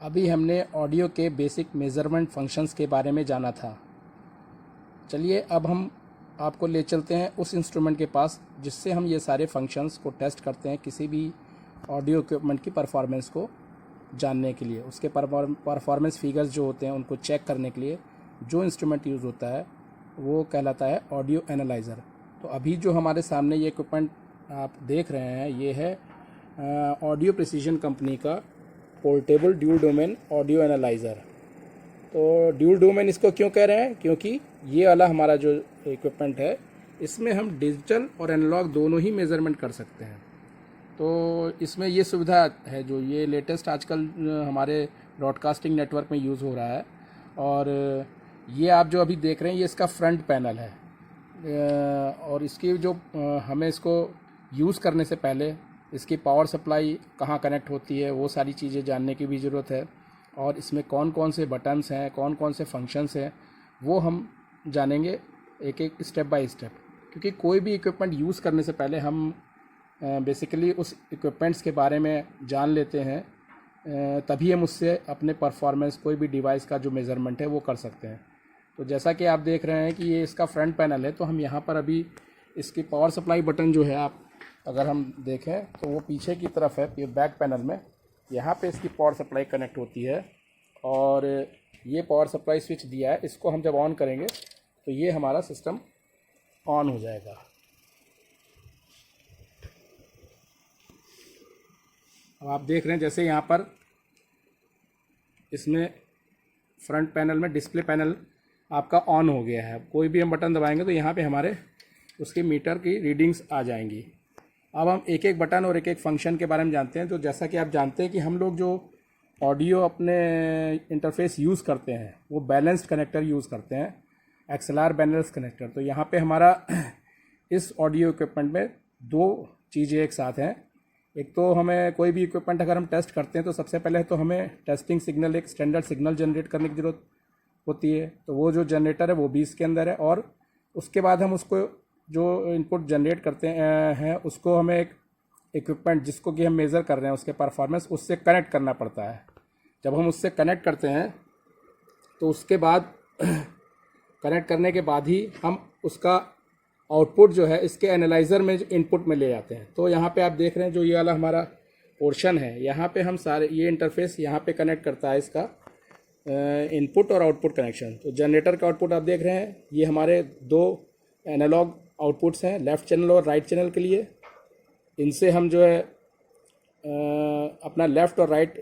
अभी हमने ऑडियो के बेसिक मेज़रमेंट फंक्शंस के बारे में जाना था। चलिए अब हम आपको ले चलते हैं उस इंस्ट्रूमेंट के पास जिससे हम ये सारे फंक्शंस को टेस्ट करते हैं किसी भी ऑडियो इक्विपमेंट की परफॉर्मेंस को जानने के लिए। उसके परफॉर्मेंस फिगर्स जो होते हैं उनको चेक करने के लिए जो इंस्ट्रूमेंट यूज़ होता है वो कहलाता है ऑडियो एनालाइज़र। तो अभी जो हमारे सामने ये इक्विपमेंट आप देख रहे हैं ये है ऑडियो प्रिसीजन कंपनी का portable dual domain audio analyser. तो ड्यूल डोमेन इसको क्यों कह रहे हैं? क्योंकि ये वाला हमारा जो इक्विपमेंट है इसमें हम डिजिटल और एनालॉग दोनों ही मेज़रमेंट कर सकते हैं। तो इसमें ये सुविधा है जो ये लेटेस्ट आजकल हमारे ब्रॉडकास्टिंग नेटवर्क में यूज़ हो रहा है। और ये आप जो अभी देख रहे हैं ये इसका फ्रंट पैनल है। और इसकी जो हमें इसको यूज़ करने से पहले इसकी पावर सप्लाई कहाँ कनेक्ट होती है वो सारी चीज़ें जानने की भी ज़रूरत है। और इसमें कौन कौन से बटन्स हैं, कौन कौन से फंक्शंस हैं वो हम जानेंगे एक एक स्टेप बाय स्टेप। क्योंकि कोई भी इक्विपमेंट यूज़ करने से पहले हम बेसिकली उस इक्विपमेंट्स के बारे में जान लेते हैं, तभी हम उससे अपने परफॉर्मेंस कोई भी डिवाइस का जो मेज़रमेंट है वो कर सकते हैं। तो जैसा कि आप देख रहे हैं कि ये इसका फ्रंट पैनल है, तो हम यहाँ पर अभी इसकी पावर सप्लाई बटन जो है आप अगर हम देखें तो वो पीछे की तरफ है। ये बैक पैनल में यहाँ पे इसकी पावर सप्लाई कनेक्ट होती है और ये पावर सप्लाई स्विच दिया है। इसको हम जब ऑन करेंगे तो ये हमारा सिस्टम ऑन हो जाएगा। अब आप देख रहे हैं जैसे यहाँ पर इसमें फ्रंट पैनल में डिस्प्ले पैनल आपका ऑन हो गया है। कोई भी हम बटन दबाएंगे तो यहाँ पे हमारे उसकी मीटर की रीडिंग्स आ जाएंगी। अब हम एक एक बटन और एक एक फंक्शन के बारे में जानते हैं। तो जैसा कि आप जानते हैं कि हम लोग जो ऑडियो अपने इंटरफेस यूज़ करते हैं वो बैलेंस्ड कनेक्टर यूज़ करते हैं, XLR बैलेंस्ड कनेक्टर। तो यहाँ पे हमारा इस ऑडियो इक्विपमेंट में दो चीज़ें एक साथ हैं। एक तो हमें कोई भी इक्विपमेंट अगर हम टेस्ट करते हैं तो सबसे पहले तो हमें टेस्टिंग सिग्नल, एक स्टैंडर्ड सिग्नल जनरेट करने की ज़रूरत होती है। तो वो जो जनरेटर है वो भी इसके अंदर है। और उसके बाद हम उसको जो इनपुट जनरेट करते हैं उसको हमें एक इक्विपमेंट जिसको कि हम मेज़र कर रहे हैं उसके परफॉर्मेंस उससे कनेक्ट करना पड़ता है। जब हम उससे कनेक्ट करते हैं तो उसके बाद कनेक्ट करने के बाद ही हम उसका आउटपुट जो है इसके एनालाइज़र में इनपुट में ले जाते हैं। तो यहाँ पे आप देख रहे हैं जो ये वाला हमारा पोर्शन है, यहाँ पे हम सारे ये इंटरफेस यहाँ पे कनेक्ट करता है इसका इनपुट और आउटपुट कनेक्शन। तो जनरेटर का आउटपुट आप देख रहे हैं, ये हमारे दो एनालॉग आउटपुट्स हैं, लेफ़्ट चैनल और राइट चैनल के लिए। इनसे हम जो है अपना लेफ़्ट और राइट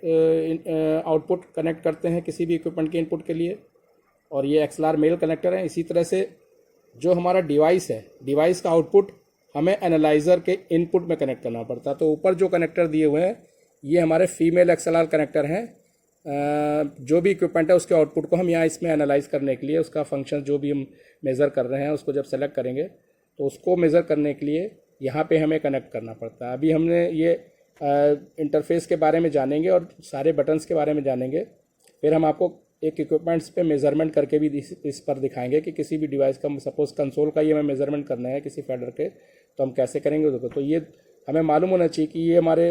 आउटपुट कनेक्ट करते हैं किसी भी इक्विपमेंट के इनपुट के लिए। और ये XLR मेल कनेक्टर है। इसी तरह से जो हमारा डिवाइस है, डिवाइस का आउटपुट हमें एनालाइज़र के इनपुट में कनेक्ट करना पड़ता है। तो ऊपर जो कनेक्टर दिए हुए हैं ये हमारे फीमेल XLR कनेक्टर हैं। जो भी इक्विपमेंट है उसके आउटपुट को हम यहाँ इसमें एनालाइज करने के लिए उसका फंक्शन जो भी हम मेज़र कर रहे हैं उसको जब सेलेक्ट करेंगे तो उसको मेज़र करने के लिए यहाँ पे हमें कनेक्ट करना पड़ता है। अभी हमने ये इंटरफेस के बारे में जानेंगे और सारे बटन्स के बारे में जानेंगे। फिर हम आपको एक इक्विपमेंट्स पे मेज़रमेंट करके भी इस पर दिखाएंगे कि किसी भी डिवाइस का सपोज़ कंसोल का ये हमें मेज़रमेंट करना है किसी फेडर के, तो हम कैसे करेंगे। तो ये हमें मालूम होना चाहिए कि ये हमारे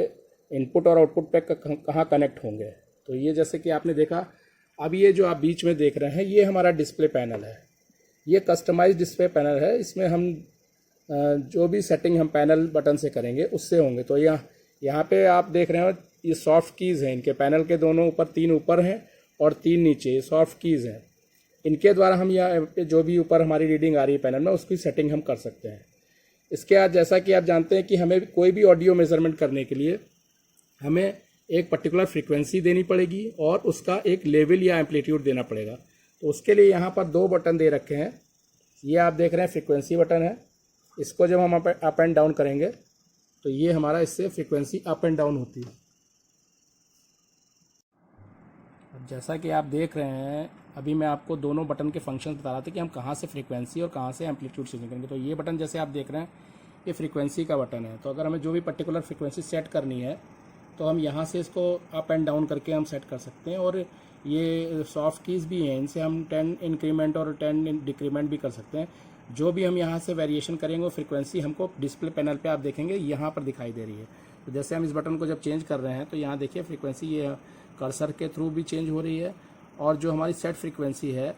इनपुट और आउटपुट पे कहाँ कनेक्ट होंगे। तो ये जैसे कि आपने देखा, अब ये जो आप बीच में देख रहे हैं ये हमारा डिस्प्ले पैनल है। ये कस्टमाइज डिस्प्ले पैनल है। इसमें हम जो भी सेटिंग हम पैनल बटन से करेंगे उससे होंगे। तो यहाँ पे आप देख रहे हो ये सॉफ्ट कीज़ हैं। इनके पैनल के दोनों ऊपर, 3 ऊपर हैं और 3 नीचे, ये सॉफ्ट कीज़ हैं। इनके द्वारा हम यहाँ पे जो भी ऊपर हमारी रीडिंग आ रही है पैनल में उसकी सेटिंग हम कर सकते हैं। इसके बाद जैसा कि आप जानते हैं कि हमें कोई भी ऑडियो मेज़रमेंट करने के लिए हमें एक पर्टिकुलर फ्रीक्वेंसी देनी पड़ेगी और उसका एक लेवल या एम्पलीट्यूड देना पड़ेगा। तो उसके लिए यहाँ पर 2 बटन दे रखे हैं। ये आप देख रहे हैं फ्रीक्वेंसी बटन है। इसको जब हम अप एंड डाउन करेंगे तो ये हमारा इससे फ्रीक्वेंसी अप एंड डाउन होती है। अब जैसा कि आप देख रहे हैं अभी मैं आपको दोनों बटन के फंक्शन बता रहा था कि हम कहाँ से फ्रीक्वेंसी और कहाँ से एम्पलीट्यूड चेंज करेंगे। तो ये बटन जैसे आप देख रहे हैं ये फ्रीक्वेंसी का बटन है। तो अगर हमें जो भी पर्टिकुलर फ्रीक्वेंसी सेट करनी है तो हम यहाँ से इसको अप एंड डाउन करके हम सेट कर सकते हैं। और ये सॉफ्ट कीज़ भी हैं, इनसे हम 10 इंक्रीमेंट और 10 डिक्रीमेंट भी कर सकते हैं। जो भी हम यहाँ से वेरिएशन करेंगे वो फ्रीक्वेंसी हमको डिस्प्ले पैनल पे आप देखेंगे यहाँ पर दिखाई दे रही है। तो जैसे हम इस बटन को जब चेंज कर रहे हैं तो यहाँ देखिए फ्रीक्वेंसी ये कर्सर के थ्रू भी चेंज हो रही है, और जो हमारी सेट फ्रीक्वेंसी है,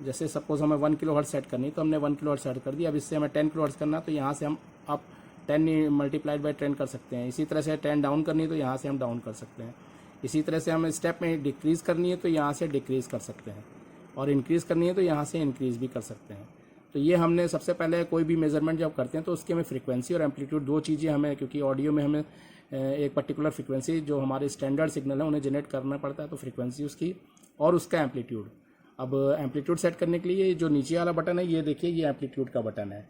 जैसे सपोज हमें 1 किलोहर्ट्ज़ सेट करनी तो हमने 1 किलोहर्ट्ज़ सेट कर दी। अब इससे हमें 10 किलोहर्ट्ज़ करना तो यहाँ से हम आप 10 मल्टीप्लाइड बाई 10 कर सकते हैं। इसी तरह से 10 डाउन करनी तो यहाँ से हम डाउन कर सकते हैं। इसी तरह से हमें स्टेप में डिक्रीज़ करनी है तो यहाँ से डिक्रीज़ कर सकते हैं, और इंक्रीज़ करनी है तो यहाँ से इंक्रीज़ भी कर सकते हैं। तो ये हमने सबसे पहले कोई भी मेजरमेंट जब करते हैं तो उसकी हमें फ्रीक्वेंसी और एम्पलीट्यूड दो चीज़ें हमें, क्योंकि ऑडियो में हमें एक पर्टिकुलर फ्रीक्वेंसी जो हमारे स्टैंडर्ड सिग्नल है उन्हें जनरेट करना पड़ता है, तो फ्रीक्वेंसी उसकी और उसका एम्पलीट्यूड। अब एम्पलीट्यूड सेट करने के लिए जो नीचे वाला बटन है ये देखिए, ये एम्पलीट्यूड का बटन है।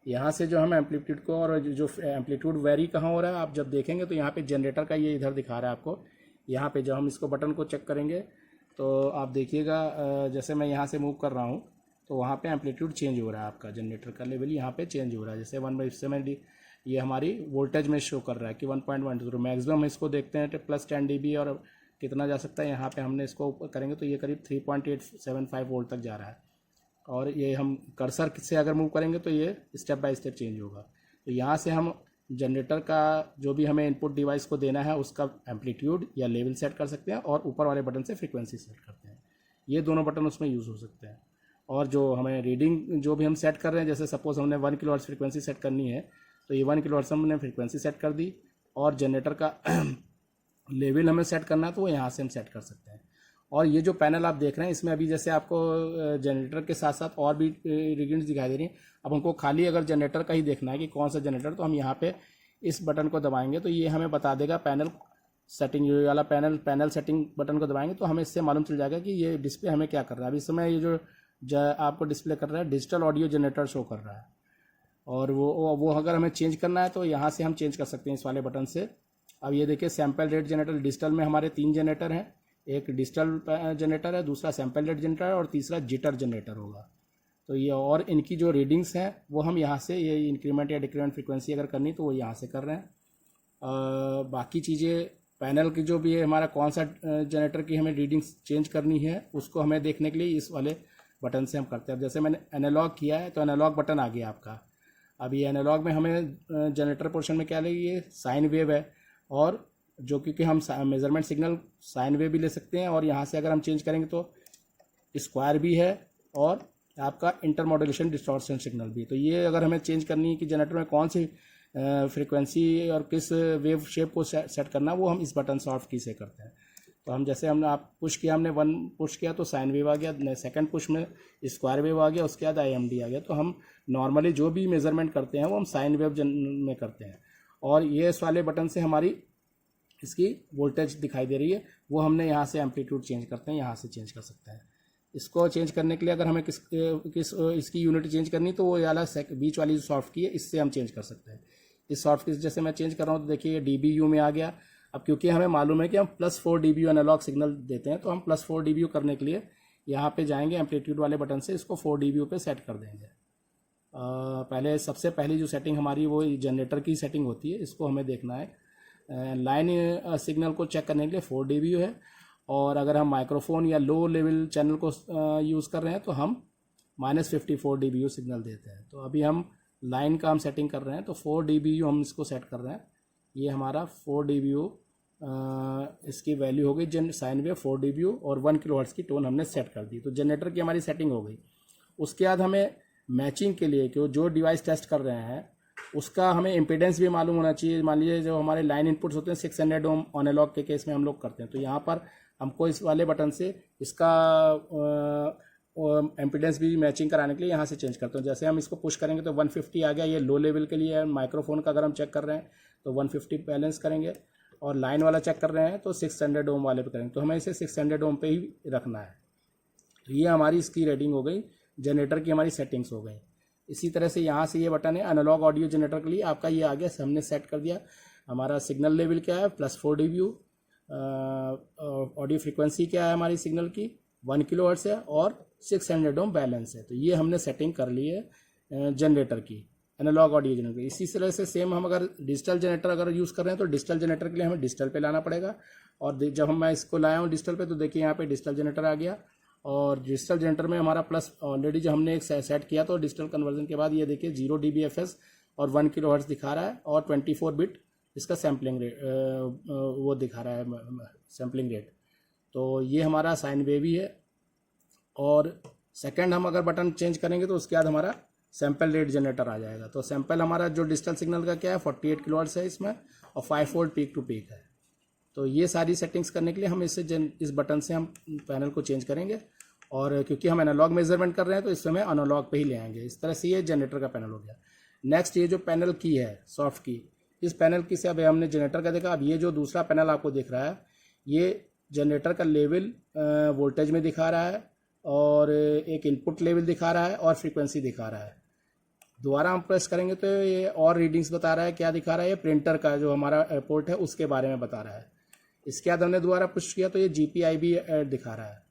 यहाँ से जो हम एम्पलीट्यूड को, और जो एम्पलीट्यूड वेरी कहाँ हो रहा है आप जब देखेंगे तो यहाँ पे जनरेटर का ये इधर दिखा रहा है आपको। यहाँ पे जब हम इसको बटन को चेक करेंगे तो आप देखिएगा, जैसे मैं यहाँ से मूव कर रहा हूँ तो वहाँ पे एम्पलीट्यूड चेंज हो रहा है, आपका जनरेटर का लेवल यहाँ पे चेंज हो रहा है। जैसे 1/7 ये हमारी वोल्टेज में शो कर रहा है कि 1.1, मैक्सिमम इसको देखते हैं प्लस 10 dB, और कितना जा सकता है यहाँ पे हमने इसको ऊपर करेंगे तो ये करीब 3.875 वोल्ट तक जा रहा है। और ये हम कर्सर से अगर मूव करेंगे तो ये स्टेप बाय स्टेप चेंज होगा। तो यहाँ से हम जनरेटर का जो भी हमें इनपुट डिवाइस को देना है उसका एम्पलीट्यूड या लेवल सेट कर सकते हैं, और ऊपर वाले बटन से फ्रीक्वेंसी सेट करते हैं। ये दोनों बटन उसमें यूज़ हो सकते हैं। और जो हमें रीडिंग जो भी हम सेट कर रहे हैं, जैसे सपोज हमने 1 किलोहर्ट्ज़ फ्रीक्वेंसी सेट करनी है तो ये 1 किलोहर्ट्ज़ हमने फ्रीक्वेंसी सेट कर दी, और जनरेटर का लेवल हमें सेट करना है तो वो यहाँ से हम सेट कर सकते हैं। और ये जो पैनल आप देख रहे हैं इसमें अभी जैसे आपको जनरेटर के साथ साथ और भी रीडिंग्स दिखाई दे रही हैं। अब हमको खाली अगर जनरेटर का ही देखना है कि कौन सा जनरेटर, तो हम यहाँ पे इस बटन को दबाएंगे तो ये हमें बता देगा पैनल सेटिंग, ये वाला पैनल सेटिंग बटन को दबाएंगे तो हमें इससे मालूम चल जाएगा कि ये डिस्प्ले हमें क्या कर रहा है। अभी इस समय ये जो आपको डिस्प्ले कर रहा है डिजिटल ऑडियो जनरेटर शो कर रहा है, और वो अगर हमें चेंज करना है तो यहाँ से हम चेंज कर सकते हैं इस वाले बटन से। अब ये देखिए सैम्पल रेट जनरेटर, डिजिटल में हमारे 3 जनरेटर हैं, एक डिजिटल जनरेटर है, दूसरा सैम्पल रेट जनरेटर है, और तीसरा जिटर जनरेटर होगा। तो ये और इनकी जो रीडिंग्स हैं वो हम यहाँ से, ये इंक्रीमेंट या डिक्रीमेंट फ्रीक्वेंसी अगर करनी तो वो यहाँ से कर रहे हैं। बाकी चीज़ें पैनल की जो भी है, हमारा कौन सा जनरेटर की हमें रीडिंग्स चेंज करनी है उसको हमें देखने के लिए इस वाले बटन से हम करते हैं। अब जैसे मैंने एनालॉग किया है तो एनालॉग बटन आ गया आपका। अब ये एनालॉग में हमें जनरेटर पोर्शन में क्या लगी, ये साइन वेव है, और जो क्योंकि हम मेजरमेंट सिग्नल साइन वेव भी ले सकते हैं, और यहाँ से अगर हम चेंज करेंगे तो स्क्वायर भी है, और आपका इंटरमॉड्यूलेशन डिस्टॉर्शन सिग्नल भी। तो ये अगर हमें चेंज करनी है कि जनरेटर में कौन सी फ्रीक्वेंसी और किस वेव शेप को सेट करना, वो हम इस बटन सॉफ्ट की से करते हैं। तो हम जैसे हमने आप पुश किया, हमने 1 पुश किया तो साइन वेव आ गया, सेकंड पुश में स्क्वायर वेव आ गया, उसके बाद IMD आ गया। तो हम नॉर्मली जो भी मेजरमेंट करते हैं वो हम साइन वेव में करते हैं। और ये इस वाले बटन से हमारी इसकी वोल्टेज दिखाई दे रही है, वो हमने यहाँ से एम्पलीट्यूड चेंज करते हैं, यहाँ से चेंज कर सकते हैं। इसको चेंज करने के लिए अगर हमें किस इसकी यूनिट चेंज करनी तो वो वाला बीच वाली जो सॉफ्ट की है इससे हम चेंज कर सकते हैं। इस सॉफ्ट की जैसे मैं चेंज कर रहा हूँ तो देखिए DBU में आ गया। अब क्योंकि हमें मालूम है कि हम +4 dBu एनालॉग सिग्नल देते हैं, तो हम +4 dBu करने के लिए यहाँ पे जाएंगे एम्पलीट्यूड वाले बटन से, इसको 4 dBu पे सेट कर देंगे। पहले सबसे पहली जो सेटिंग हमारी वो जनरेटर की सेटिंग होती है, इसको हमें देखना है। लाइन सिग्नल को चेक करने के लिए 4 dBu है, और अगर हम माइक्रोफोन या लो लेवल चैनल को यूज़ कर रहे हैं तो हम -54 dBu सिग्नल देते हैं। तो अभी हम लाइन का हम सेटिंग कर रहे हैं तो 4 dBu हम इसको सेट कर रहे हैं। ये हमारा 4 dBu इसकी वैल्यू हो गई साइन वेव 4 dBu, और 1 किलोहर्ट्ज़ की टोन हमने सेट कर दी। तो जनरेटर की हमारी सेटिंग हो गई। उसके बाद हमें मैचिंग के लिए कि जो डिवाइस टेस्ट कर रहे हैं उसका हमें इम्पीडेंस भी मालूम होना चाहिए। मान लीजिए जो हमारे लाइन इनपुट्स होते हैं 600 ओम एनालॉग के केस में हम लोग करते हैं, तो यहाँ पर हमको इस वाले बटन से इसका इम्पीडेंस भी मैचिंग कराने के लिए यहाँ से चेंज करते हैं। जैसे हम इसको पुश करेंगे तो 150 आ गया, ये लो लेवल के लिए है। माइक्रोफोन का अगर हम चेक कर रहे हैं तो 150 बैलेंस करेंगे, और लाइन वाला चेक कर रहे हैं तो 600 ओम वाले पे करेंगे। तो हमें इसे 600 ओम पे ही रखना है। तो ये हमारी इसकी रेटिंग हो गई, जनरेटर की हमारी सेटिंग्स हो गई। इसी तरह से यहाँ से ये बटन है एनालॉग ऑडियो जनरेटर के लिए आपका, ये आ गया, हमने सेट कर दिया। हमारा सिग्नल लेवल क्या है +4 dBu, ऑडियो फ्रीक्वेंसी क्या है हमारी सिग्नल की 1 किलोहर्ट्ज़ है, और 600 ओम बैलेंस है। तो ये हमने सेटिंग कर ली है जनरेटर की, एनालॉग ऑडियो जनरेटर। इसी तरह से सेम हम अगर डिजिटल जनरेटर अगर यूज़ कर रहे हैं तो डिजिटल जनरेटर के लिए हमें डिजिटल पे लाना पड़ेगा। और जब मैं इसको लाया हूँ डिजिटल पे तो देखिए यहाँ पे डिजिटल जनरेटर आ गया, और डिजिटल जनरेटर में हमारा प्लस ऑलरेडी जो हमने एक सेट किया तो डिजिटल कन्वर्जन के बाद ये देखिए 0 dBFS और 1 किलोहर्ट्ज़ दिखा रहा है, और 24 बिट इसका सैम्पलिंग रेट वो दिखा रहा है सैम्पलिंग रेट। तो ये हमारा साइन वेव ही है। और सेकंड हम अगर बटन चेंज करेंगे तो उसके बाद हमारा सैंपल रेट जनरेटर आ जाएगा। तो सैंपल हमारा जो डिजिटल सिग्नल का क्या है 48 किलोहर्ट्ज़ है इसमें, और 5 वोल्ट पीक टू पीक है। तो ये सारी सेटिंग्स करने के लिए हम इस बटन से हम पैनल को चेंज करेंगे। और क्योंकि हम एनालॉग मेजरमेंट कर रहे हैं तो इस समय एनालॉग पे ही ले आएंगे। इस तरह से ये जनरेटर का पैनल हो गया। नेक्स्ट ये जो पैनल की है सॉफ्ट की, इस पैनल की से अब हमने जनरेटर का देखा। अब ये जो दूसरा पैनल आपको दिख रहा है ये जनरेटर का लेवल वोल्टेज में दिखा रहा है, और एक इनपुट लेवल दिखा रहा है, और फ्रीक्वेंसी दिखा रहा है। दोबारा हम प्रेस करेंगे तो ये और रीडिंग्स बता रहा है। क्या दिखा रहा है? ये प्रिंटर का जो हमारा पोर्ट है उसके बारे में बता रहा है। इसके बाद हमने दोबारा पुश किया तो ये GPIB दिखा रहा है,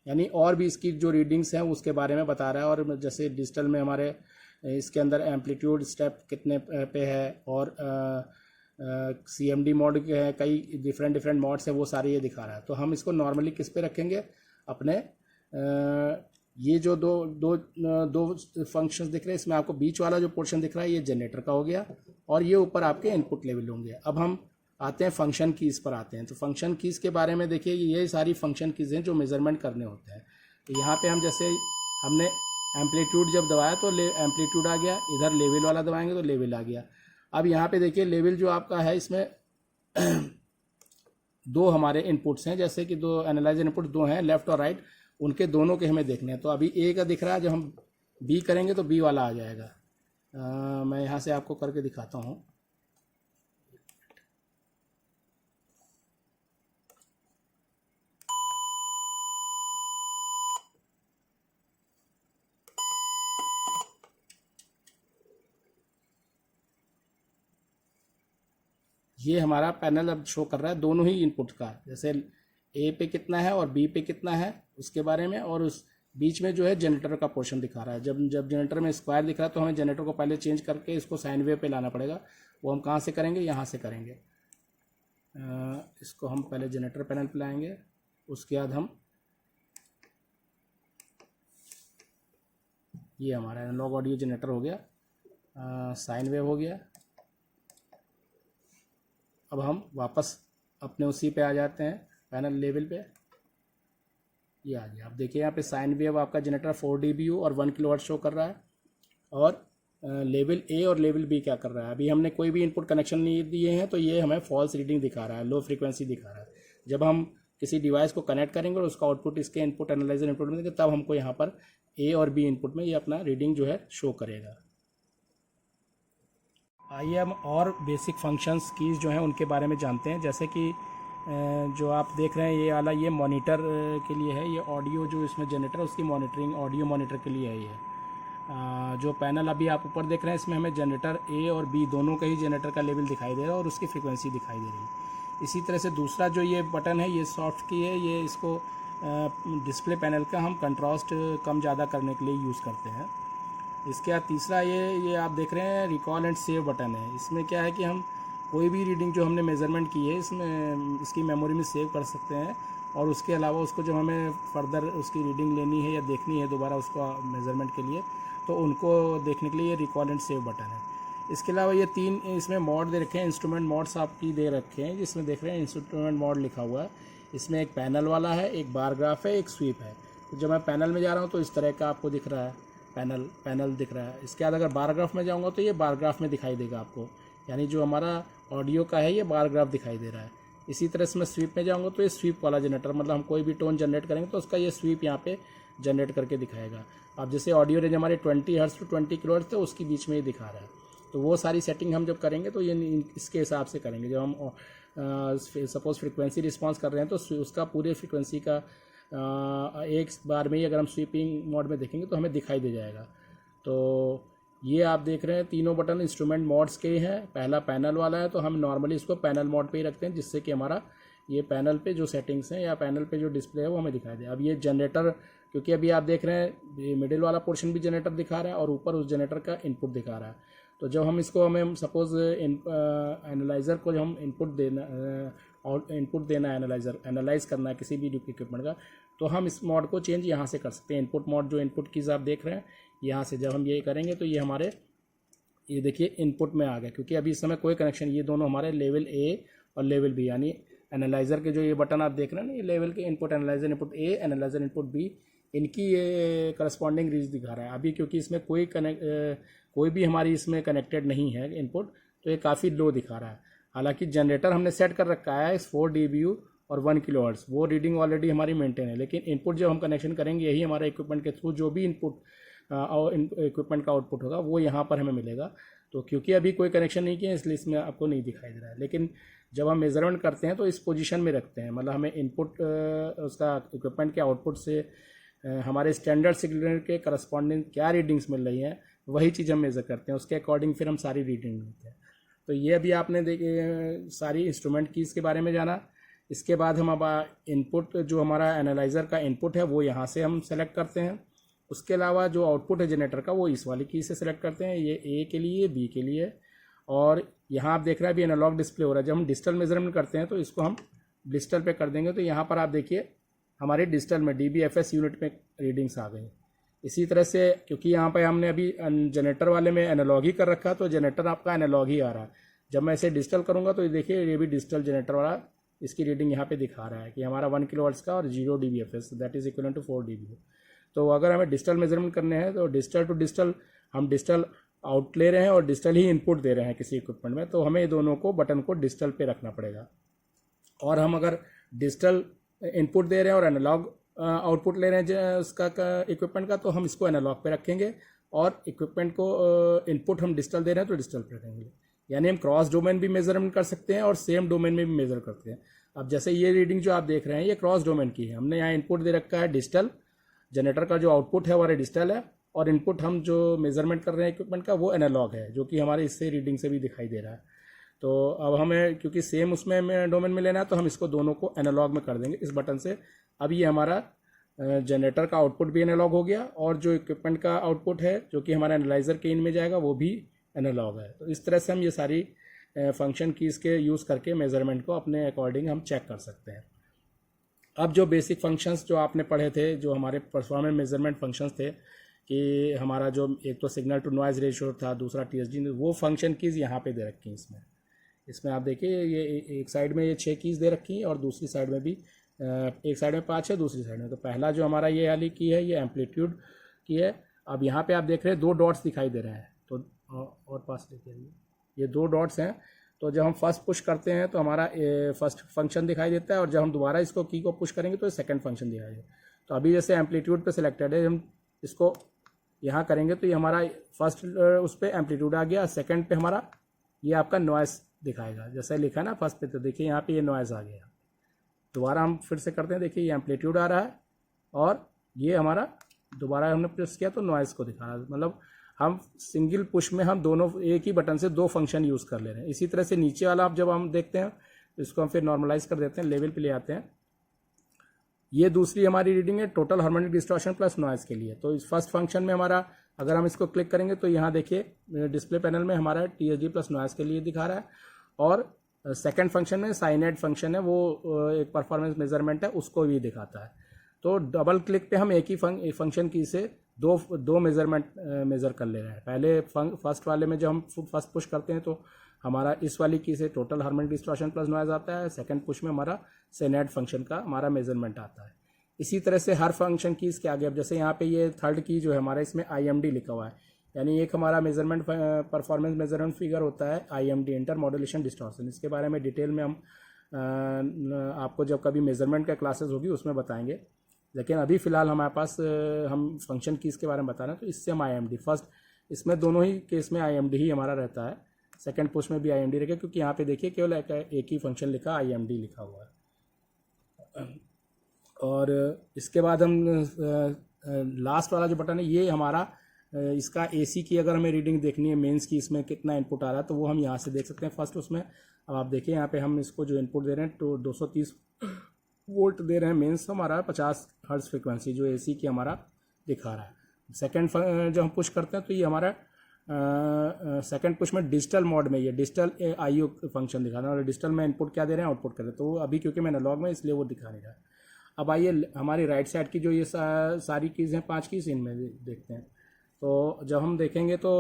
यानी और भी इसकी जो रीडिंग्स हैं उसके बारे में बता रहा है। और जैसे डिजिटल में हमारे इसके अंदर एम्पलीट्यूड स्टेप कितने पे है, और CMD मोड के हैं, कई डिफरेंट मोड्स है, वो सारे ये दिखा रहा है। तो हम इसको नॉर्मली किस पे रखेंगे? अपने ये जो दो फंक्शंस दिख रहे हैं, इसमें आपको बीच वाला जो पोर्शन दिख रहा है ये जनरेटर का हो गया, और ये ऊपर आपके इनपुट लेवल होंगे। अब हम आते हैं फंक्शन कीज़ पर आते हैं। तो फंक्शन कीज़ के बारे में देखिए, ये सारी फंक्शन कीज़ हैं जो मेजरमेंट करने होते हैं। तो यहाँ पे हम जैसे हमने एम्पलीट्यूड जब दबाया तो एम्पलीट्यूड आ गया, इधर लेवल वाला दबाएंगे तो लेवल आ गया। अब यहाँ पे देखिए लेवल जो आपका है इसमें दो हमारे इनपुट्स हैं, जैसे कि दो एनालाइजर इनपुट दो हैं, लेफ्ट और राइट, उनके दोनों के हमें देखने हैं। तो अभी ए का दिख रहा है, जब हम बी करेंगे तो बी वाला आ जाएगा। मैं यहाँ से आपको करके दिखाता हूँ। ये हमारा पैनल अब शो कर रहा है दोनों ही इनपुट का, जैसे ए पे कितना है और बी पे कितना है उसके बारे में, और उस बीच में जो है जनरेटर का पोर्शन दिखा रहा है। जब जनरेटर में स्क्वायर दिख रहा है तो हमें जनरेटर को पहले चेंज करके इसको साइन वेव पे लाना पड़ेगा। वो हम कहाँ से करेंगे? यहाँ से करेंगे। इसको हम पहले जनरेटर पैनल पे लाएंगे, उसके बाद हम ये हमारा एनालॉग ऑडियो जनरेटर हो गया, साइन वेव हो गया। अब हम वापस अपने उसी पे आ जाते हैं, पैनल लेवल पे। ये आ गया। आप देखिए यहाँ पे साइन वेव आपका जनरेटर 4 dBu और 1 किलोवाट शो कर रहा है, और लेवल ए और लेवल बी क्या कर रहा है? अभी हमने कोई भी इनपुट कनेक्शन नहीं दिए हैं तो ये हमें फॉल्स रीडिंग दिखा रहा है, लो फ्रीक्वेंसी दिखा रहा है। जब हम किसी डिवाइस को कनेक्ट करेंगे और उसका आउटपुट इसके इनपुट एनालाइजर इनपुट में देंगे, तब हमको यहाँ पर ए और बी इनपुट में ये अपना रीडिंग जो है शो करेगा। आइए हम और बेसिक फंक्शंस कीज़ जो हैं उनके बारे में जानते हैं। जैसे कि जो आप देख रहे हैं ये वाला, ये मॉनिटर के लिए है। ये ऑडियो जो इसमें जनरेटर है उसकी मॉनिटरिंग, ऑडियो मॉनिटर के लिए है ये। जो पैनल अभी आप ऊपर देख रहे हैं इसमें हमें जनरेटर ए और बी दोनों का ही जनरेटर का लेवल दिखाई दे रहा है और उसकी फ्रीक्वेंसी दिखाई दे रही है। इसी तरह से दूसरा जो ये बटन है ये सॉफ्ट की है, ये इसको डिस्प्ले पैनल का हम कंट्रास्ट कम ज़्यादा करने के लिए यूज़ करते हैं। इसके बाद तीसरा ये आप देख रहे हैं रिकॉल एंड सेव बटन है। इसमें क्या है कि हम कोई भी रीडिंग जो हमने मेज़रमेंट की है इसमें इसकी मेमोरी में सेव कर सकते हैं, और उसके अलावा उसको जब हमें फर्दर उसकी रीडिंग लेनी है या देखनी है दोबारा उसको मेज़रमेंट के लिए, तो उनको देखने के लिए ये रिकॉल एंड सेव बटन है। इसके अलावा ये तीन इसमें मोड दे रखे हैं, इंस्ट्रूमेंट मोड्स आपकी दे रखे हैं, जिसमें देख रहे हैं इंस्ट्रूमेंट मोड लिखा हुआ है। इसमें एक पैनल वाला है, एक बार ग्राफ है, एक स्वीप है। तो जब मैं पैनल में जा रहा हूँ तो इस तरह का आपको दिख रहा है, पैनल दिख रहा है। इसके बाद अगर बार ग्राफ में जाऊँगा तो ये बार ग्राफ में दिखाई देगा आपको, यानी जो हमारा ऑडियो का है ये बार ग्राफ दिखाई दे रहा है। इसी तरह से मैं स्वीप में जाऊँगा तो ये स्वीप वाला जनरेटर, मतलब हम कोई भी टोन जनरेट करेंगे तो उसका ये स्वीप यहाँ पे जनरेट करके दिखाएगा। अब जैसे ऑडियो रेंज हमारे 20 हर्ट्ज़ टू 20 किलोहर्ट्ज़ थे, उसकी बीच में ये दिखा रहा है। तो वो सारी सेटिंग हम जब करेंगे तो ये इसके हिसाब से करेंगे। जब हम सपोज़ फ्रीक्वेंसी रिस्पॉन्स कर रहे हैं तो उसका पूरे फ्रीक्वेंसी का एक बार में ही अगर हम स्वीपिंग मोड में देखेंगे तो हमें दिखाई दे जाएगा। तो ये आप देख रहे हैं तीनों बटन इंस्ट्रूमेंट मोड्स के हैं। पहला पैनल वाला है तो हम नॉर्मली इसको पैनल मोड पे ही रखते हैं, जिससे कि हमारा ये पैनल पे जो सेटिंग्स हैं या पैनल पे जो डिस्प्ले है वो हमें दिखाई दे। अब ये जनरेटर, क्योंकि अभी आप देख रहे हैं ये मिडिल वाला पोर्शन भी जनरेटर दिखा रहा है और ऊपर उस जनरेटर का इनपुट दिखा रहा है। तो जब हम इसको हमें सपोज़ एनालाइज़र को जब हम इनपुट देना है, एनालाइज करना है किसी भी इक्विपमेंट का, तो हम इस मोड को चेंज यहाँ से कर सकते हैं। इनपुट मोड जो इनपुट कीज़ आप देख रहे हैं, यहाँ से जब हम ये करेंगे तो ये हमारे ये देखिए इनपुट में आ गया, क्योंकि अभी इस समय कोई कनेक्शन, ये दोनों हमारे लेवल ए और लेवल बी यानी एनालाइज़र के जो ये बटन आप देख रहे हैं ना, ये लेवल के input analyser input A, analyser input B, इनकी ये करस्पॉन्डिंग रीच दिखा रहा है। अभी क्योंकि इसमें कोई भी हमारी इसमें कनेक्टेड नहीं है इनपुट, तो ये काफ़ी लो दिखा रहा है। हालांकि जनरेटर हमने सेट कर रखा है 4 dBu और 1 kHz, वो रीडिंग ऑलरेडी हमारी मेंटेन है। लेकिन इनपुट जब हम कनेक्शन करेंगे, यही हमारा इक्विपमेंट के थ्रू जो भी इनपुट इक्विपमेंट का आउटपुट होगा वो यहाँ पर हमें मिलेगा। तो क्योंकि अभी कोई कनेक्शन नहीं किया इसलिए इसमें आपको नहीं दिखाई दे रहा है। लेकिन जब हम मेज़रमेंट करते हैं तो इस पोजीशन में रखते हैं, मतलब हमें इनपुट उसका इक्विपमेंट के आउटपुट से हमारे स्टैंडर्ड सिग्नल के करस्पॉन्डिंग क्या रीडिंग्स मिल रही हैं, वही चीज़ हम मेज़र करते हैं। उसके अकॉर्डिंग फिर हम सारी रीडिंग लेते हैं। तो ये अभी आपने सारी इंस्ट्रूमेंट कीज़ के बारे में जाना। इसके बाद हम अब इनपुट जो हमारा एनालाइज़र का इनपुट है वो यहाँ से हम सेलेक्ट करते हैं। उसके अलावा जो आउटपुट है जनरेटर का वो इस वाली की से सेलेक्ट करते हैं, ये ए के लिए, बी के लिए। और यहाँ आप देख रहे हैं अभी एनालॉग डिस्प्ले हो रहा है। जब हम डिजिटल मेजरमेंट करते हैं तो इसको हम डिजिटल पे कर देंगे, तो यहाँ पर आप देखिए हमारे डिजिटल में DBFS यूनिट में रीडिंग्स आ गई। इसी तरह से क्योंकि यहाँ पे हमने अभी जनरेटर वाले में एनालॉग ही कर रखा, तो जनरेटर आपका एनालॉग ही आ रहा है। जब मैं इसे डिजिटल करूँगा तो ये देखिए ये भी डिजिटल जनरेटर वाला इसकी रीडिंग यहाँ पे दिखा रहा है कि हमारा 1 kHz का और 0 DBFS, that is equal to 4 dBu। तो अगर हमें डिजिटल मेजरमेंट करने हैं तो डिजिटल टू डिजिटल हम डिजिटल आउट ले रहे हैं और डिजिटल ही इनपुट दे रहे हैं किसी इक्विपमेंट में, तो हमें ये दोनों को बटन को डिजिटल पे रखना पड़ेगा। और हम अगर डिजिटल इनपुट दे रहे हैं और एनालॉग आउटपुट ले रहे हैं उसका इक्विपमेंट का, तो हम इसको एनालॉग पे रखेंगे और इक्विपमेंट को इनपुट हम डिजिटल दे रहे हैं तो डिजिटल पे रखेंगे। यानी हम क्रॉस डोमेन भी मेजरमेंट कर सकते हैं और सेम डोमेन में भी मेजर करते हैं। अब जैसे ये रीडिंग जो आप देख रहे हैं ये क्रॉस डोमेन की है। हमने यहाँ इनपुट दे रखा है डिजिटल, जनरेटर का जो आउटपुट है हमारा डिजिटल है, और इनपुट हम जो मेजरमेंट कर रहे हैं इक्विपमेंट का वो एनालॉग है, जो कि हमारे इससे रीडिंग से भी दिखाई दे रहा है। तो अब हमें क्योंकि सेम उसमें डोमेन में लेना है तो हम इसको दोनों को एनालॉग में कर देंगे इस बटन से। अब ये हमारा जनरेटर का आउटपुट भी एनालॉग हो गया और जो इक्विपमेंट का आउटपुट है जो कि हमारा एनालाइजर के इन में जाएगा वो भी एनालॉग है। तो इस तरह से हम ये सारी फंक्शन कीज़ के यूज़ करके मेजरमेंट को अपने अकॉर्डिंग हम चेक कर सकते हैं। अब जो बेसिक फंक्शंस जो आपने पढ़े थे, जो हमारे परफॉर्मेंस मेजरमेंट फंक्शंस थे कि हमारा जो एक तो सिग्नल टू नॉइज़ रेशियो था, दूसरा TSD, वो फंक्शन कीज़ यहाँ पे दे रखी हैं। इसमें आप देखिए ये एक साइड में ये 6 कीज़ दे रखी हैं और दूसरी साइड में भी एक साइड में 5 है, दूसरी साइड में। तो पहला जो हमारा ये वाली की है ये एम्पलीट्यूड की है। अब यहाँ पे आप देख रहे हैं 2 डॉट्स दिखाई दे रहे हैं, तो और पास लेके आइए, ये 2 डॉट्स हैं। तो जब हम फर्स्ट पुश करते हैं तो हमारा फर्स्ट फंक्शन दिखाई देता है, और जब हम दोबारा इसको की को पुश करेंगे तो सेकंड फंक्शन दिखाई देगा। तो अभी जैसे एम्पलीट्यूड पे सिलेक्टेड है, हम इसको यहाँ करेंगे तो ये हमारा फर्स्ट उस पर एम्पलीट्यूड आ गया, सेकंड पे हमारा ये आपका नॉइस दिखाएगा। जैसे लिखा है ना फर्स्ट पे, तो देखिए यहाँ पे ये नॉइस आ गया। दोबारा हम फिर से करते हैं, देखिए ये एम्पलीट्यूड आ रहा है और ये हमारा दोबारा हमने प्रेस किया तो नॉइस को दिखा रहा है। मतलब हम सिंगल पुश में हम दोनों एक ही बटन से 2 फंक्शन यूज़ कर ले रहे हैं। इसी तरह से नीचे वाला आप जब हम देखते हैं तो इसको हम फिर नॉर्मलाइज कर देते हैं, लेवल पे ले आते हैं। ये दूसरी हमारी रीडिंग है total harmonic distortion plus noise के लिए। तो इस फर्स्ट फंक्शन में हमारा अगर हम इसको क्लिक करेंगे तो यहाँ देखिए डिस्प्ले पैनल में हमारा TSD प्लस नॉइस के लिए दिखा रहा है, और सेकेंड फंक्शन में साइनेड फंक्शन है, वो एक परफॉर्मेंस मेजरमेंट है, उसको भी दिखाता है। तो डबल क्लिक पे हम एक ही फंक्शन की से दो मेजरमेंट मेज़र कर ले रहे हैं। पहले फर्स्ट वाले में जब हम फर्स्ट पुश करते हैं तो हमारा इस वाली की से total harmonic distortion plus noise आता है, सेकंड पुश में हमारा सेनेड फंक्शन का हमारा मेजरमेंट आता है। इसी तरह से हर फंक्शन कीज़ के आगे, अब जैसे यहाँ पे ये थर्ड की जो है हमारा इसमें IMD लिखा हुआ है, यानी एक हमारा मेजरमेंट परफॉर्मेंस मेजरमेंट फिगर होता है IMD, इंटर मॉड्यूलेशन डिस्टॉर्शन। इसके बारे में डिटेल में हम आपको जब कभी मेजरमेंट का क्लासेस होगी उसमें बताएंगे, लेकिन अभी फ़िलहाल हमारे पास हम फंक्शन कीज़ के बारे में बता रहे हैं। तो इससे हम IMD फर्स्ट, इसमें दोनों ही केस में IMD ही हमारा रहता है, सेकंड पुश में भी IMD रहेगा, क्योंकि यहाँ पे देखिए केवल एक ही फंक्शन लिखा IMD लिखा हुआ है। और इसके बाद हम लास्ट वाला जो बटन है ये हमारा इसका AC की अगर हमें रीडिंग देखनी है, मेंस की इसमें कितना इनपुट आ रहा है, तो वो हम यहाँ से देख सकते हैं फर्स्ट उसमें। अब आप देखिए यहाँ पे हम इसको जो इनपुट दे रहे हैं तो 230 वोल्ट दे रहे हैं, मेंस हमारा 50 हर्ट्ज फ्रिक्वेंसी जो AC की हमारा दिखा रहा है। सेकंड जब हम पुश करते हैं तो ये हमारा सेकंड पुश में डिजिटल मोड में ये डिजिटल IO फंक्शन दिखा रहा है, और डिजिटल में इनपुट क्या दे रहे हैं, आउटपुट कर रहे हैं। तो अभी क्योंकि मैं एनालॉग में इसलिए वो दिखा नहीं रहा है। अब आइए हमारी राइट साइड की जो ये सारी कीज़ हैं 5 कीज़ इनमें देखते हैं। तो जब हम देखेंगे तो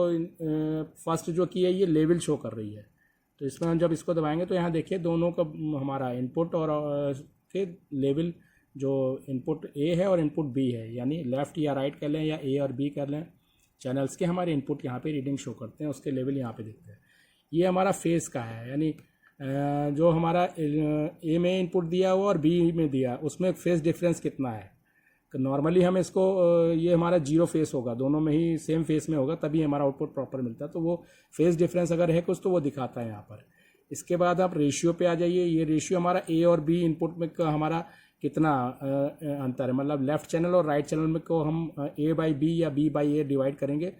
फर्स्ट जो की है ये लेवल शो कर रही है, तो इसमें हम जब इसको दबाएंगे तो यहाँ देखिए दोनों का हमारा इनपुट और के लेवल, जो इनपुट ए है और इनपुट बी है, यानी लेफ़्ट या राइट कर लें या ए और बी कर लें, चैनल्स के हमारे इनपुट यहाँ पे रीडिंग शो करते हैं, उसके लेवल यहाँ पे दिखते हैं। ये हमारा फेज़ का है, यानी जो हमारा ए में इनपुट दिया हुआ और बी में दिया उसमें फेज़ डिफरेंस कितना है। नॉर्मली हम इसको ये हमारा जीरो फेस होगा, दोनों में ही सेम फेस में होगा तभी हमारा आउटपुट प्रॉपर मिलता है। तो वो फेस डिफरेंस अगर है कुछ तो वो दिखाता है यहाँ पर। इसके बाद आप रेशियो पे आ जाइए। ये रेशियो हमारा ए और बी इनपुट में का हमारा कितना अंतर है, मतलब लेफ़्ट चैनल और राइट चैनल में को हम ए बाई बी या बी बाई ए डिवाइड करेंगे,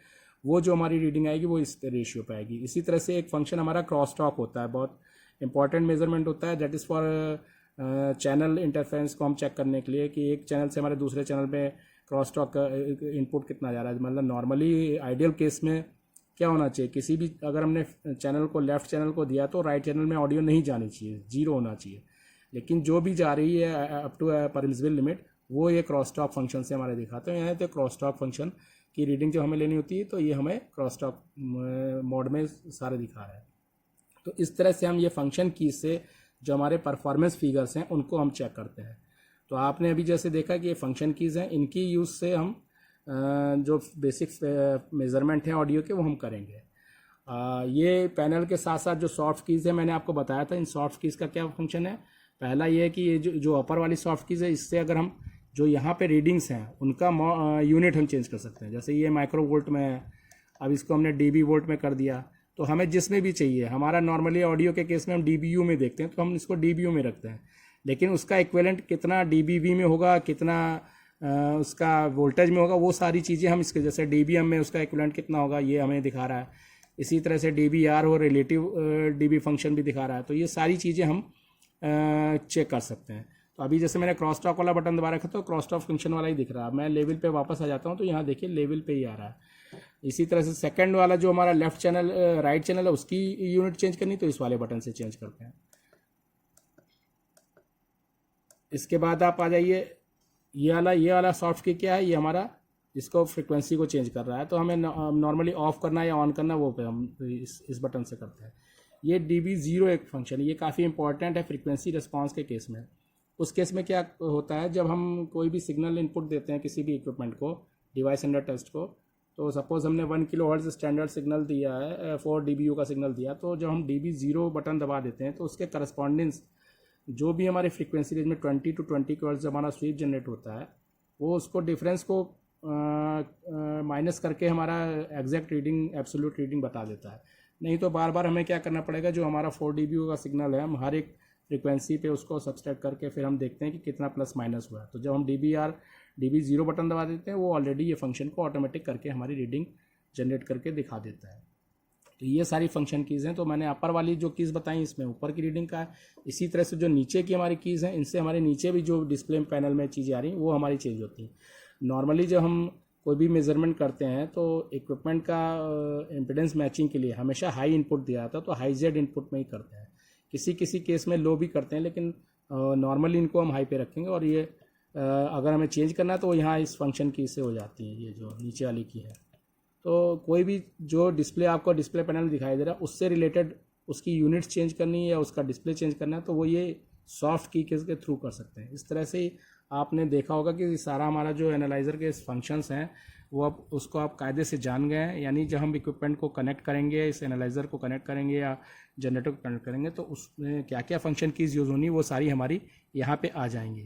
वो जो हमारी रीडिंग आएगी वो इस रेशियो पे आएगी। इसी तरह से एक फंक्शन हमारा क्रॉस टॉक होता है, बहुत इंपॉर्टेंट मेजरमेंट होता है, that is for channel interference को हम चेक करने के लिए कि एक चैनल से हमारे दूसरे चैनल पे क्रॉस टॉक का इनपुट कितना जा रहा है। मतलब नॉर्मली आइडियल केस में क्या होना चाहिए, किसी भी अगर हमने चैनल को लेफ़्ट चैनल को दिया तो राइट चैनल में ऑडियो नहीं जानी चाहिए, जीरो होना चाहिए। लेकिन जो भी जा रही है अप टू परमिसिबल लिमिट वो ये क्रॉस टॉक फंक्शन से हमारे दिखाते हैं। यहाँ तो क्रॉस टॉक फंक्शन की रीडिंग जब हमें लेनी होती है तो ये हमें क्रॉस टॉक मोड में सारे दिखा रहा है। तो इस तरह से हम ये फंक्शन की से जो हमारे परफॉर्मेंस फिगर्स हैं उनको हम चेक करते हैं। तो आपने अभी जैसे देखा कि ये फंक्शन कीज़ हैं, इनकी यूज़ से हम जो बेसिक मेज़रमेंट हैं ऑडियो के वो हम करेंगे। ये पैनल के साथ साथ जो सॉफ्ट कीज़ है मैंने आपको बताया था, इन सॉफ्ट कीज़ का क्या फंक्शन है। पहला ये है कि ये जो अपर वाली सॉफ्ट कीज़ है इससे अगर हम जो यहाँ पे रीडिंग्स हैं उनका यूनिट हम चेंज कर सकते हैं। जैसे ये माइक्रो वोल्ट में है, अब इसको हमने डीबी वोल्ट में कर दिया, तो हमें जिसमें भी चाहिए, हमारा नॉर्मली ऑडियो के केस में हम डीबीयू में देखते हैं तो हम इसको डीबीयू में रखते हैं, लेकिन उसका इक्विवेलेंट कितना डीबीवी में होगा, कितना उसका वोल्टेज में होगा, वो सारी चीज़ें हम इसके जैसे डीबीएम में उसका इक्विवेलेंट कितना होगा ये हमें दिखा रहा है। इसी तरह से डीबीआर और रिलेटिव डीबी फंक्शन भी दिखा रहा है। तो ये सारी चीज़ें हम चेक कर सकते हैं। तो अभी जैसे मैंने क्रॉस टॉक वाला बटन दबा रखा तो क्रॉस टॉक फंक्शन वाला ही दिख रहा है। मैं लेवल पे वापस आ जाता हूँ तो यहाँ देखिए लेवल पे ही आ रहा है। इसी तरह से सेकंड वाला जो हमारा लेफ्ट चैनल राइट चैनल है उसकी यूनिट चेंज करनी तो इस वाले बटन से चेंज करते हैं। इसके बाद आप आ जाइए, ये वाला सॉफ्ट की क्या है, ये हमारा इसको फ्रिक्वेंसी को चेंज कर रहा है। तो हमें नॉर्मली ऑफ करना या ऑन करना वो पे हम इस बटन से करते हैं। ये DB0 एक फंक्शन है, ये काफ़ी इंपॉर्टेंट है फ्रीक्वेंसी रिस्पांस के केस में। उस केस में क्या होता है, जब हम कोई भी सिग्नल इनपुट देते हैं किसी भी इक्विपमेंट को, डिवाइस अंडर टेस्ट को, तो सपोज़ हमने 1 kHz स्टैंडर्ड सिग्नल दिया है, 4 dBu का सिग्नल दिया, तो जब हम DB0 बटन दबा देते हैं तो उसके करस्पॉन्डेंस जो भी हमारी फ्रीक्वेंसी रेंज में 20 to 20 kHz हमारा स्वीप जनरेट होता है, वो उसको डिफरेंस को माइनस करके हमारा एग्जैक्ट रीडिंग, एब्सोल्यूट रीडिंग बता देता है। नहीं तो बार बार हमें क्या करना पड़ेगा, जो हमारा 4 dBu का सिग्नल है हम हर एक फ्रीक्वेंसी पे उसको सब्सट्रैक्ट करके फिर हम देखते हैं कि कितना प्लस माइनस हुआ है। तो जब हम DB0 बटन दबा देते हैं वो ऑलरेडी ये फंक्शन को ऑटोमेटिक करके हमारी रीडिंग जनरेट करके दिखा देता है। तो ये सारी फंक्शन कीज़ हैं। तो मैंने अपर वाली जो कीज़ बताई इसमें ऊपर की रीडिंग का है। इसी तरह से जो नीचे की हमारी कीज़ हैं इनसे हमारे नीचे भी जो डिस्प्ले पैनल में चीज़ें आ रही हैं वो हमारी चेंज होती हैं। नॉर्मली जब हम कोई भी मेजरमेंट करते हैं तो इक्विपमेंट का इम्पीडेंस मैचिंग के लिए हमेशा हाई इनपुट दिया जाता है, तो हाई जेड इनपुट में ही करते हैं। किसी किसी केस में लो भी करते हैं, लेकिन नॉर्मली इनको हम हाई पे रखेंगे। और ये अगर हमें चेंज करना है तो यहाँ इस फंक्शन की से हो जाती है, ये जो नीचे वाली की है। तो कोई भी जो डिस्प्ले आपको डिस्प्ले पैनल दिखाई दे रहा है उससे रिलेटेड उसकी यूनिट्स चेंज करनी है या उसका डिस्प्ले चेंज करना है तो वो ये सॉफ्ट की के थ्रू कर सकते हैं। इस तरह से आपने देखा होगा कि सारा हमारा जो एनालाइज़र के फंक्शंस हैं वो अब उसको आप कायदे से जान गए हैं। यानी जब हम इक्विपमेंट को कनेक्ट करेंगे, इस एनालाइज़र को कनेक्ट करेंगे या जनरेटर को कनेक्ट करेंगे तो उसमें क्या क्या फंक्शन कीज़ यूज़ होनी वो सारी हमारी यहाँ पे आ जाएंगी।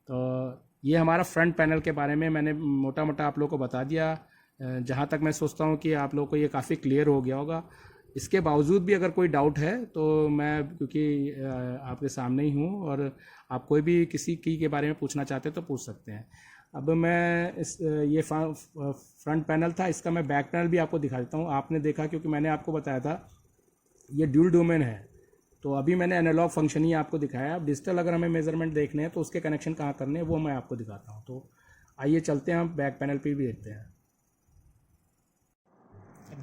तो ये हमारा फ्रंट पैनल के बारे में मैंने मोटा मोटा आप लोगों को बता दिया। जहाँ तक मैं सोचता हूँ कि आप लोगों को ये काफ़ी क्लियर हो गया होगा। इसके बावजूद भी अगर कोई डाउट है तो मैं, क्योंकि आपके सामने ही हूँ और आप कोई भी किसी की के बारे में पूछना चाहते हैं तो पूछ सकते हैं। अब मैं ये फ्रंट पैनल था, इसका मैं बैक पैनल भी आपको दिखा देता हूँ। आपने देखा, क्योंकि मैंने आपको बताया था ये ड्यूल डोमेन है, तो अभी मैंने एनालॉग फंक्शन ही आपको दिखाया। अब डिजिटल अगर हमें मेजरमेंट देखने हैं तो उसके कनेक्शन कहाँ करने हैं वो मैं आपको दिखाता हूँ। तो आइए चलते हैं, हम बैक पैनल पर भी देखते हैं।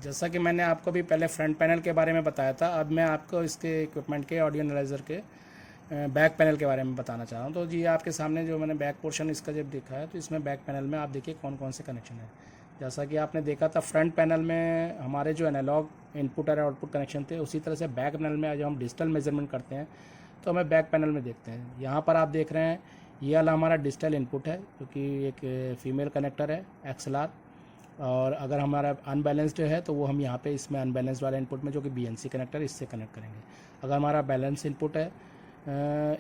जैसा कि मैंने आपको भी पहले फ्रंट पैनल के बारे में बताया था, अब मैं आपको इसके इक्विपमेंट के ऑडियो एनालाइज़र के बैक पैनल के बारे में बताना चाह रहा हूँ। तो जी आपके सामने जो मैंने बैक पोर्शन इसका जब देखा है तो इसमें बैक पैनल में आप देखिए कौन कौन से कनेक्शन है। जैसा कि आपने देखा था फ्रंट पैनल में हमारे जो एनालॉग इनपुट और आउटपुट कनेक्शन थे, उसी तरह से बैक पैनल में जो हम डिजिटल मेजरमेंट करते हैं तो हमें बैक पैनल में देखते हैं। यहाँ पर आप देख रहे हैं ये वाला हमारा डिजिटल इनपुट है, जो कि एक फीमेल कनेक्टर है XLR, और अगर हमारा अनबैलेंस्ड है तो वो हम यहाँ पे इसमें अनबैलेंस्ड वाला इनपुट में, जो कि BNC कनेक्टर, इससे कनेक्ट करेंगे। अगर हमारा बैलेंस इनपुट है,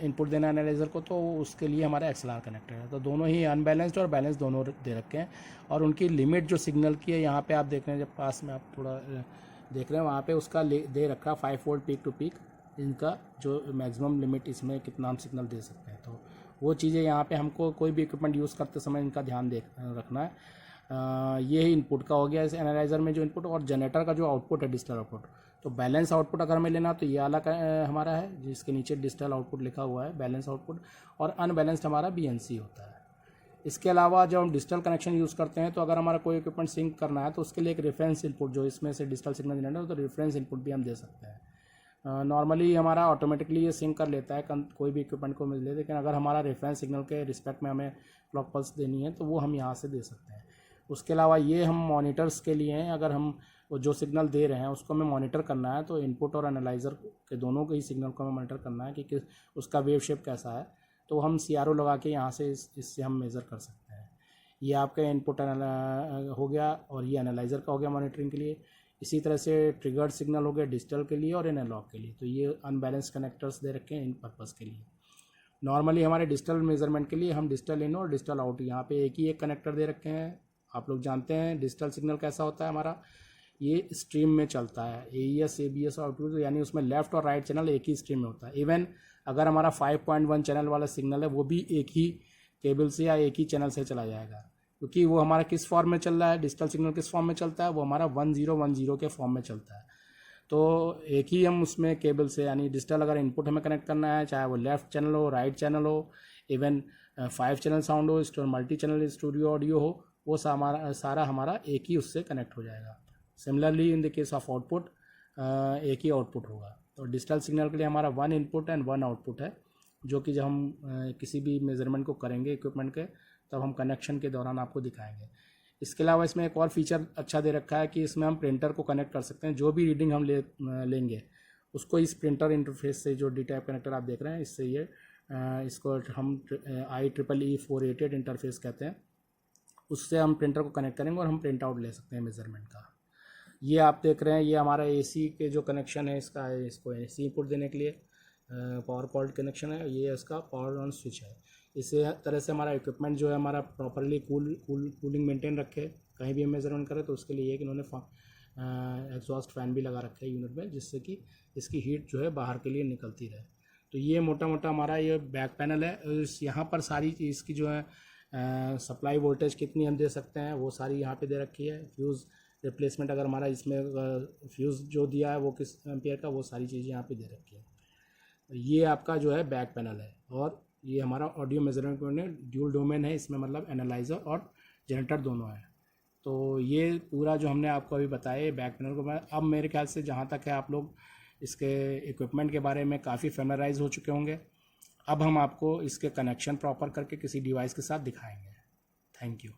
इनपुट देना एनालाइज़र को, तो उसके लिए हमारा XLR कनेक्टर है। तो दोनों ही अनबैलेंस्ड और बैलेंस दोनों दे रखे हैं, और उनकी लिमिट जो सिग्नल की है यहाँ पे आप देख रहे हैं, जब पास में आप थोड़ा देख रहे हैं वहाँ पे उसका दे रखा 5 वोल्ट पीक टू पीक, इनका जो मैक्सिमम लिमिट इसमें कितना हम सिग्नल दे सकते हैं। तो वो चीज़ें यहाँ पे हमको कोई भी इक्विपमेंट यूज़ करते समय इनका ध्यान रखना है। ये ही इनपुट का हो गया इस एनालाइज़र में जो इनपुट, और जनरेटर का जो आउटपुट है डिजिटल आउटपुट। तो बैलेंस आउटपुट अगर हमें लेना तो ये वाला हमारा है, जिसके नीचे डिजिटल आउटपुट लिखा हुआ है, बैलेंस आउटपुट, और अनबैलेंस्ड हमारा BNC होता है। इसके अलावा जब हम डिजिटल कनेक्शन यूज़ करते हैं तो अगर हमारा कोई इक्विपमेंट सिंक करना है तो उसके लिए एक रेफरेंस इनपुट, जो इसमें से डिजिटल सिग्नल जनरेट हो, तो रेफरेंस इनपुट भी हम दे सकते हैं। नॉर्मली हमारा ऑटोमेटिकली ये सिंक कर लेता है कोई भी इक्विपमेंट को मिल ले, लेकिन अगर हमारा रेफरेंस सिग्नल के रिस्पेक्ट में हमें क्लॉक पल्स देनी है तो वो हम यहाँ से दे सकते हैं। उसके अलावा ये हम मॉनिटर्स के लिए हैं, अगर हम वो जो सिग्नल दे रहे हैं उसको हमें मॉनिटर करना है, तो इनपुट और एनालाइज़र के दोनों के ही सिग्नल को हमें मॉनिटर करना है कि उसका वेव शेप कैसा है, तो हम CRO लगा के यहाँ से इससे हम मेज़र कर सकते हैं। ये आपका इनपुट हो गया, और ये एनालाइज़र का हो गया मॉनिटरिंग के लिए। इसी तरह से ट्रिगर्ड सिग्नल हो गया डिजिटल के लिए और एनालॉग के लिए। तो ये अनबैलेंस कनेक्टर्स दे रखे हैं इन पर्पज़ के लिए। नॉर्मली हमारे डिजिटल मेजरमेंट के लिए हम डिजिटल इन और डिजिटल आउट यहाँ पे एक ही एक कनेक्टर दे रखे हैं। आप लोग जानते हैं डिजिटल सिग्नल कैसा होता है हमारा, ये स्ट्रीम में चलता है, AES ABS आउटपुट, यानी उसमें लेफ्ट और राइट चैनल एक ही स्ट्रीम में होता है। इवन अगर हमारा 5.1 चैनल वाला सिग्नल है वो भी एक ही केबल से या एक ही चैनल से चला जाएगा, क्योंकि वो हमारा किस फॉर्म में चल रहा है, डिजिटल सिग्नल किस फॉर्म में चलता है, वो हमारा 1010 के फॉर्म में चलता है। तो एक ही हम उसमें केबल से, यानी डिजिटल अगर इनपुट हमें कनेक्ट करना है, चाहे वो लेफ्ट चैनल हो, राइट चैनल हो, इवन 5 चैनल साउंड हो, मल्टी चैनल स्टूडियो ऑडियो हो, वो सारा हमारा एक ही उससे कनेक्ट हो जाएगा। Similarly in the case of output, एक ही आउटपुट होगा। तो डिजिटल सिग्नल के लिए हमारा 1 इनपुट एंड 1 आउटपुट है, जो कि जब हम किसी भी मेजरमेंट को करेंगे इक्विपमेंट के, तब हम कनेक्शन के दौरान आपको दिखाएंगे। इसके अलावा इसमें एक और फीचर अच्छा दे रखा है कि इसमें हम प्रिंटर को कनेक्ट कर सकते हैं। जो भी रीडिंग हम लेंगे उसको इस प्रिंटर इंटरफेस से, जो D-टाइप कनेक्टर आप देख रहे हैं, इससे ये इसको हम IEEE 488 इंटरफेस कहते हैं, उससे हम प्रिंटर को कनेक्ट करेंगे और हम प्रिंट आउट ले सकते हैं मेजरमेंट का। ये आप देख रहे हैं, ये हमारा AC के जो कनेक्शन है इसका है, इसको AC इनपुट देने के लिए पावर कॉर्ड कनेक्शन है, ये इसका पावर ऑन स्विच है। इसी तरह से हमारा इक्विपमेंट जो है हमारा प्रॉपरली कूलिंग मेंटेन रखे, कहीं भी हम मेजरमेंट करें तो उसके लिए एक इन्होंने एग्जॉस्ट फैन भी लगा रखा है यूनिट में, जिससे कि इसकी हीट जो है बाहर के लिए निकलती रहे। तो ये मोटा मोटा हमारा ये बैक पैनल है। यहाँ पर सारी चीज़ की जो है सप्लाई वोल्टेज कितनी हम दे सकते हैं वो सारी यहाँ पे दे रखी है। फ्यूज़ रिप्लेसमेंट अगर हमारा इसमें फ्यूज़ जो दिया है वो किस एम्पियर का, वो सारी चीज़ें यहाँ पे दे रखी है। ये आपका जो है बैक पैनल है, और ये हमारा ऑडियो मेजरमेंट में ड्यूल डोमेन है, इसमें मतलब एनालाइज़र और जनरेटर दोनों है। तो ये पूरा जो हमने आपको अभी बताया बैक पैनल को, अब मेरे ख्याल से जहाँ तक है आप लोग इसके इक्विपमेंट के बारे में काफ़ी फेमराइज हो चुके होंगे। अब हम आपको इसके कनेक्शन प्रॉपर करके किसी डिवाइस के साथ दिखाएंगे। Thank you.